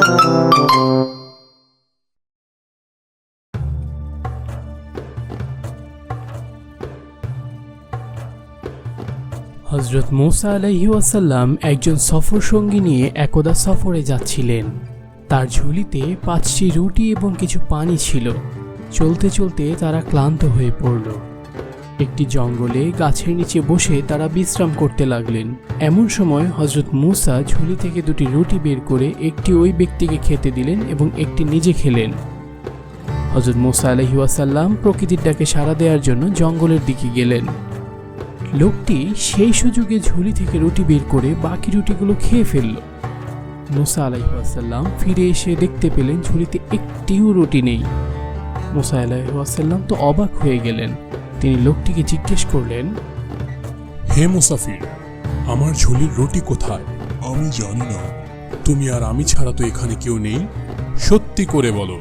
হযরত মুসা আলাইহিস সালাম একজন সফর সঙ্গী নিয়ে একদা সফরে যাচ্ছিলেন। তার ঝুলিতে 5টি রুটি এবং কিছু পানি ছিল। চলতে চলতে তারা ক্লান্ত হয়ে পড়ল। একটি জঙ্গলে গাছের নিচে বসে তারা বিশ্রাম করতে লাগলেন। এমন সময় হযরত মুসা ঝুলি থেকে 2টি রুটি বের করে একটি ওই ব্যক্তিকে খেতে দিলেন এবং একটি নিজে খেলেন। হযরত মুসা আলাইহিস সালাম প্রকৃতির ডাকে সাড়া দেওয়ার জন্য জঙ্গলের দিকে গেলেন। লোকটি সেই সুযোগে ঝুলি থেকে রুটি বের করে বাকি রুটিগুলো খেয়ে ফেলল। মুসা আলাইহিস সালাম ফিরে এসে দেখতে পেলেন ঝুলিতে একটিও রুটি নেই। মুসা আলাইহিস সালাম তো অবাক হয়ে গেলেন। তিনি লোকটিকে জিজ্ঞেস করলেন, হে মুসাফির, আমার ঝুলির রুটি কোথায়? আমি জানি না। তুমি আর আমি ছাড়া তো এখানে কেউ নেই। সত্যি করে বলো,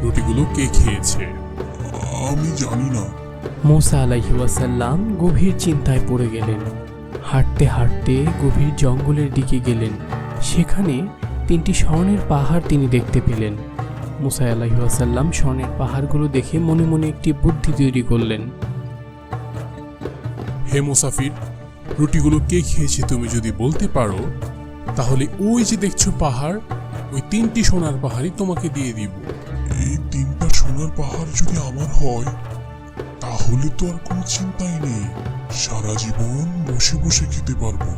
রুটিগুলো কে খেয়েছে? আমি জানি না। মুসা আলাইহিস সালাম গভীর চিন্তায় পড়ে গেলেন। হাঁটতে হাঁটতে গভীর জঙ্গলের দিকে গেলেন। সেখানে 3টি স্বর্ণের পাহাড় তিনি দেখতে পেলেন। মুসা আলাইহিস সালাম স্বর্ণের পাহাড়গুলো দেখে মনে মনে একটি বুদ্ধি তৈরি করলেন। হে মুসাফির, রুটিগুলো কে খেয়েছে তুমি যদি বলতে পারো, তাহলে ওই যে দেখছো পাহাড়, ওই 3টি সোনার পাহাড়ই তোমাকে দিয়ে দিব। এই 3টা সোনার পাহাড় যদি আমার হয়, তাহলে তো আর কোনো চিন্তাই নেই। সারা জীবন বসে বসে খেতে পারবো।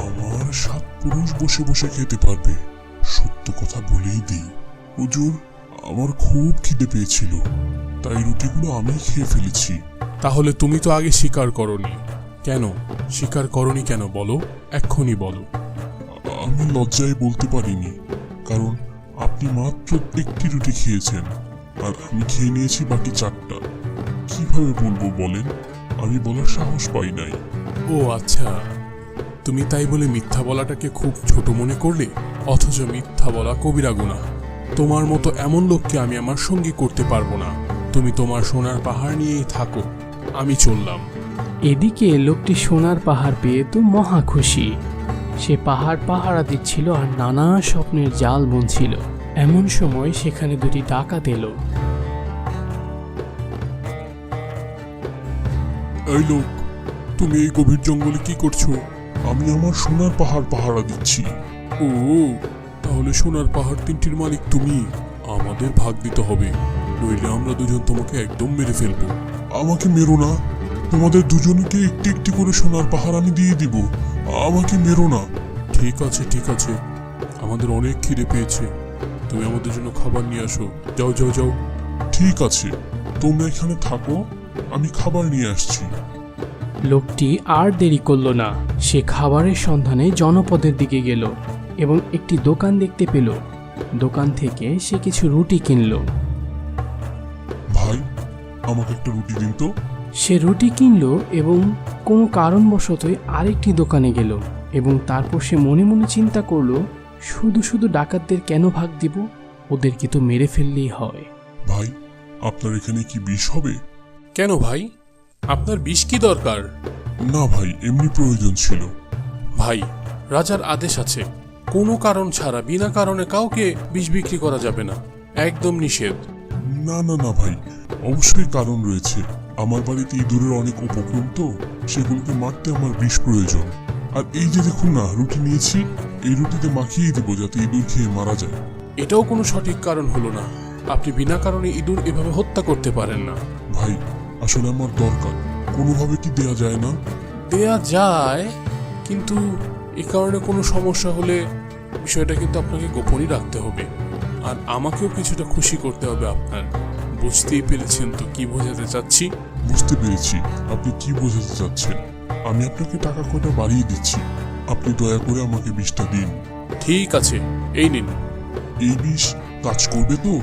আমার 7 পুরুষ বসে বসে খেতে পারবে। সত্য কথা বলেই দিই, হুজুর, আমার খুব খিদে পেয়েছিল, তাই রুটিগুলো আমি খেয়ে ফেলেছি। তাহলে তুমি তো আগে স্বীকার করনি কেন? স্বীকার করনি কেন বলো, এক্ষুনি বলো। আমি লজ্জায় বলতে পারিনি, কারণ আপনি মাত্র 1টি রুটি খেয়েছেন আর আমি খেয়ে নিয়েছি বাকি 4টা। কিভাবে বলবো বলেন? আমি বলার সাহস পাই নাই। ও আচ্ছা, তুমি তাই বলে মিথ্যা বলাটাকে খুব ছোট মনে করলে? অথচ মিথ্যা বলা কবিরা গুনাহ। তোমার মতো এমন লোককে আমি আমার সঙ্গী করতে পারবো না। তুমি তোমার সোনার পাহাড় নিয়েই থাকো, আমি চললাম। এদিকে লোকটি সোনার পাহাড় পেয়ে তো মহা খুশি। সে পাহাড় পাহারা দিচ্ছিল আর নানা স্বপ্নের জাল বুনছিল। এমন সময় সেখানে 2টি ডাকাত এলো। এই লোক, তুমি এই গভীর জঙ্গলে কি করছো? আমি আমার সোনার পাহাড় পাহারা দিচ্ছি। ও, তাহলে সোনার পাহাড় 3টির মালিক তুমি। আমাদের ভাগ দিতে হবে, নইলে আমরা দুজন তোমাকে একদম মেরে ফেলবো। আমাকে মেরো না। তোমাদের দুজনকে একটি একটি করে সোনার পাহাড় আমি দিয়ে দিব। আমাকে মেরো না। ঠিক আছে ঠিক আছে, আমাদের অনেক খিদে পেয়েছে, তুমি আমাদের জন্য খাবার নিয়ে আসো। যাও যাও যাও। ঠিক আছে, তোমরা এখানে থাকো, আমি খাবার নিয়ে আসছি। লোকটি আর দেরি করল না। সে খাবারের সন্ধানে জনপদের দিকে গেল এবং একটি দোকান দেখতে পেল। দোকান থেকে সে কিছু রুটি কিনল। ভাই, আমাকে একটা রুটি দিন তো। সে রুটি কিনল এবং কোনো কারণবশতই আরেকটি দোকানে গেল এবং তারপর সে মনে মনে চিন্তা করল, শুধু শুধু ডাকাতদের কেন ভাগ দিব? ওদেরকে তো মেরে ফেললেই হয়। ভাই, আপনার এখানে কি বিষ হবে? কেন ভাই, আপনার বিষ কি দরকার? না ভাই, এমনি প্রয়োজন ছিল। ভাই, রাজার আদেশ আছে, কোনো কারণ ছাড়া বিনা কারণে কাউকে বিষ বিক্রি করা যাবে না, একদম নিষেধ। না না না ভাই, অবশ্যই কারণ রয়েছে। আমার বাড়িতে ইঁদুরের অনেক উপক্রম, তো সেগুলোকে মারতে আমার বিষ প্রয়োজন। আর এই যে দেখুন না, রুটি নিয়েছি, এই রুটিতে মাখিয়ে দিব যাতে ইঁদুর খেয়ে মারা যায়। এটাও কোনো সঠিক কারণ হলো না। আপনি বিনা কারণে ইঁদুর এভাবে হত্যা করতে পারেন না। ভাই, আসলে আমার দরকার, কোনোভাবে কি দেয়া যায় না? দেয়া যায়, কিন্তু এ কারণে কোনো সমস্যা হলে বিষয়টা কিন্তু আপনাকে গোপনই রাখতে হবে। আর আমাকেও কিছুটা খুশি করতে হবে আপনার। বুঝতেই পেরেছেন তো কি বোঝাতে চাচ্ছি? বুঝতে পেরেছি আপনি কি বোঝাতে চাচ্ছেন। আমি আপনাকে টাকা কয়টা বাড়িয়ে দিচ্ছি, আপনি দয়া করে আমাকে বিষটা দিন। ঠিক আছে, এই নিন। এই বিষ কাজ করবে তো?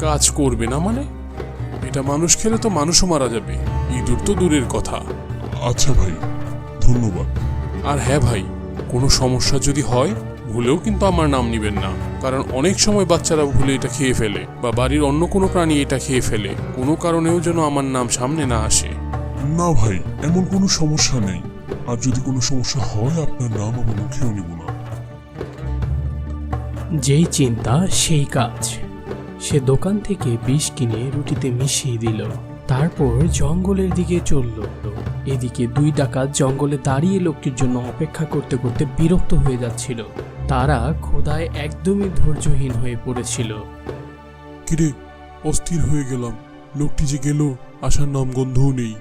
কাজ করবে না মানে? এটা মানুষ খেলে তো মানুষও মারা যাবে, ইঁদুর তো দূরের কথা। আচ্ছা ভাই, ধন্যবাদ। আর হ্যাঁ ভাই, কোনো সমস্যা যদি হয় ভুলেও কিন্তু আমার নাম নিবেন না, কারণ অনেক সময় বাচ্চারা ভুলে এটা খেয়ে ফেলে বা বাড়ির অন্য কোনো প্রাণী এটা খেয়ে ফেলে। কোনো কারণেও যেন আমার নাম সামনে না আসে। না ভাই, এমন কোনো সমস্যা নেই। আর যদি কোনো সমস্যা হয়, আপনার নাম আমি মুখেও নিব না। যেই চিন্তা সেই কাজ। সে দোকান থেকে বিষ কিনে রুটিতে মিশিয়ে দিল, তারপর জঙ্গলের দিকে চলল। এদিকে দুই ডাকাত জঙ্গলে দাঁড়িয়ে লোকটির জন্য অপেক্ষা করতে করতে বিরক্ত হয়ে যাচ্ছিল। তারা ক্ষুধায় একদমই ধৈর্যহীন হয়ে পড়েছিল। কিরে, অস্থির হয়ে গেলাম। লোকটি যে গেল, আসার নাম গন্ধও নেই।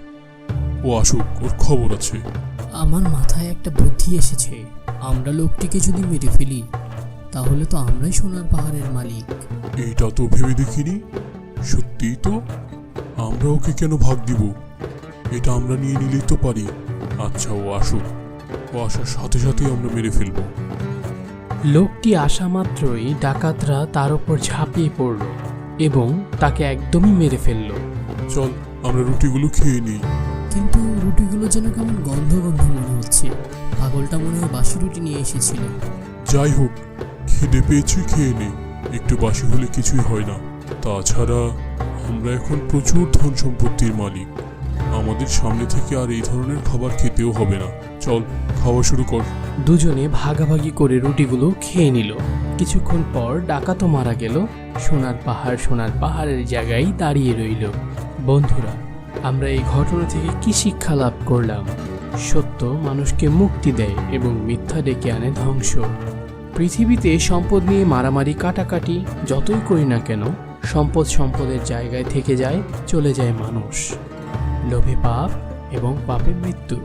ও আসুক, ওর খবর আছে। আমার মাথায় একটা বুদ্ধি এসেছে। আমরা লোকটিকে যদি মেরে ফেলি তাহলে তো আমরাই সোনার পাহাড়ের মালিক। এইটা তো ভেবে দেখিনি। সত্যিই তো। আমরা ওকে কেন ভাগ দিব? এটা আমরা নিয়ে নিলেই তো পারি। আচ্ছা, ও আসুক। ও আসার সাথে সাথেই আমরা মেরে ফেলবো। লোকটি আসা মাত্রই ডাকাতরা তার উপর ঝাঁপিয়ে পড়ল এবং তাকে একদমই মেরে ফেলল। চল, আমরা রুটিগুলো খেয়ে নিই। কিন্তু রুটিগুলো যেন কেমন গন্ধ গন্ধ মনে হচ্ছে। পাগলটা মনে হয় বাসি রুটি নিয়ে এসেছিল। যাই হোক, খিদে পেয়েছি, খেয়ে নেই। একটু বাসি হলে কিছুই হয় না। তাছাড়া আমরা এখন প্রচুর ধন সম্পত্তির মালিক। আমাদের সামনে থেকে আর এই ধরনের খাবার খেতেও হবে না। চল, খাওয়া শুরু কর। দুজনে ভাগাভাগি করে রুটিগুলো খেয়ে নিল। কিছুক্ষণ পর ডাকাতও মারা গেল। সোনার পাহাড়ের জায়গায় দাঁড়িয়ে রইল। বন্ধুরা, আমরা এই ঘটনা থেকে কি শিক্ষা লাভ করলাম? সত্য মানুষকে মুক্তি দেয় এবং মিথ্যা ডেকে আনে ধ্বংস। পৃথিবীতে সম্পদ নিয়ে মারামারি কাটাকাটি যতই করি না কেন, সম্পদের জায়গায় থেকে যায়, চলে যায় মানুষ। লোভে পাপ এবং পাপে মৃত্যু।